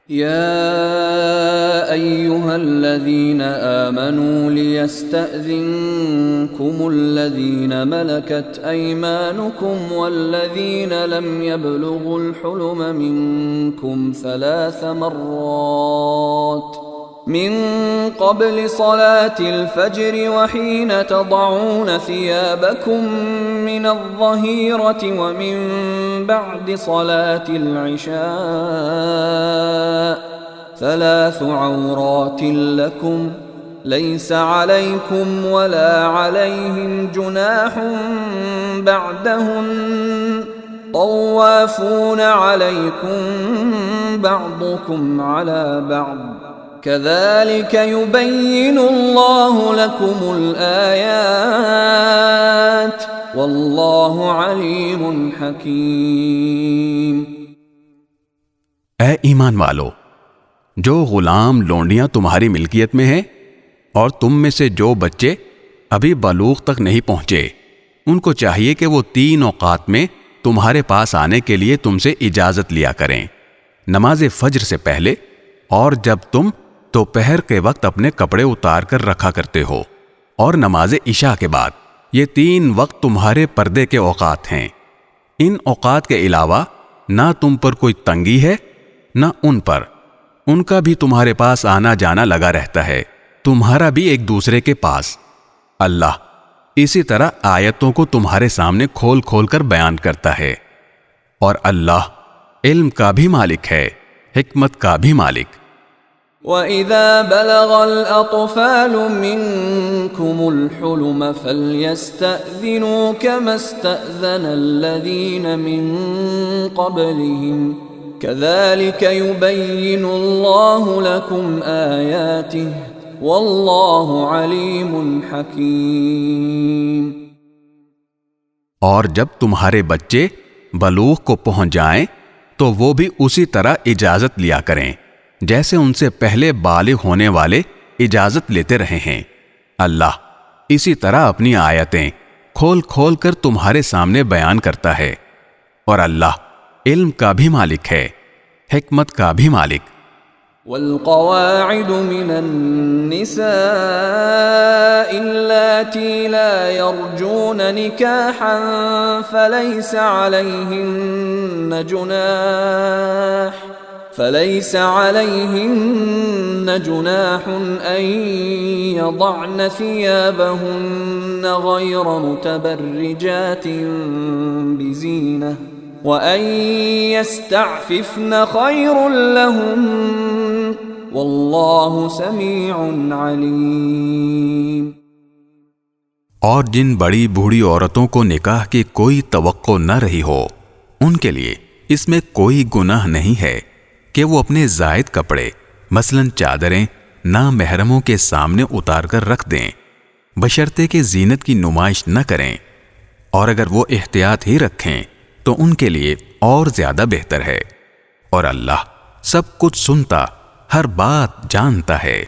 يا أيها الذين آمنوا ليستأذنكم الذين ملكت أيمانكم والذين لم يبلغوا الحلم منكم 3 مرات من قبل صلاة الفجر وحين تضعون ثيابكم من الظهيرة ومن بعد صلاة العشاء 3 عورات لكم ليس عليكم ولا عليهم جناح بعدهن طوافون عليكم بعضكم على بعض كذلك يبين الله لكم الآيات واللہ علیم حکیم۔ اے ایمان والو، جو غلام لونڈیاں تمہاری ملکیت میں ہیں اور تم میں سے جو بچے ابھی بلوغ تک نہیں پہنچے، ان کو چاہیے کہ وہ 3 اوقات میں تمہارے پاس آنے کے لیے تم سے اجازت لیا کریں، نماز فجر سے پہلے اور جب تم دوپہر کے وقت اپنے کپڑے اتار کر رکھا کرتے ہو، اور نماز عشاء کے بعد۔ یہ 3 وقت تمہارے پردے کے اوقات ہیں۔ ان اوقات کے علاوہ نہ تم پر کوئی تنگی ہے نہ ان پر، ان کا بھی تمہارے پاس آنا جانا لگا رہتا ہے، تمہارا بھی ایک دوسرے کے پاس۔ اللہ اسی طرح آیتوں کو تمہارے سامنے کھول کھول کر بیان کرتا ہے، اور اللہ علم کا بھی مالک ہے، حکمت کا بھی مالک۔ وَإِذَا بَلَغَ الْأَطْفَالُ مِنْكُمُ الْحُلُمَ فَلْيَسْتَأْذِنُوا كَمَا اسْتَأْذَنَ الَّذِينَ مِنْ قَبْلِهِمْ كَذَلِكَ يُبَيِّنُ اللَّهُ لَكُمْ آيَاتِهِ وَاللَّهُ عَلِيمٌ حَكِيمٌ۔ اور جب تمہارے بچے بلوغ کو پہنچ جائیں تو وہ بھی اسی طرح اجازت لیا کریں جیسے ان سے پہلے بالغ ہونے والے اجازت لیتے رہے ہیں۔ اللہ اسی طرح اپنی آیتیں کھول کھول کر تمہارے سامنے بیان کرتا ہے، اور اللہ علم کا بھی مالک ہے، حکمت کا بھی مالک۔ والقواعد من النساء اللاتي لا يرجون نكاحا فليس عليهن جناح أن يضعن ثيابهن غير متبرجات بزينة وأن يستعففن خير لهم واللہ سمیع علیم۔ اور جن بڑی بوڑھی عورتوں کو نکاح کی کوئی توقع نہ رہی ہو، ان کے لیے اس میں کوئی گناہ نہیں ہے کہ وہ اپنے زائد کپڑے مثلاً چادریں نامحرموں کے سامنے اتار کر رکھ دیں، بشرطے کہ زینت کی نمائش نہ کریں، اور اگر وہ احتیاط ہی رکھیں تو ان کے لیے اور زیادہ بہتر ہے، اور اللہ سب کچھ سنتا، ہر بات جانتا ہے۔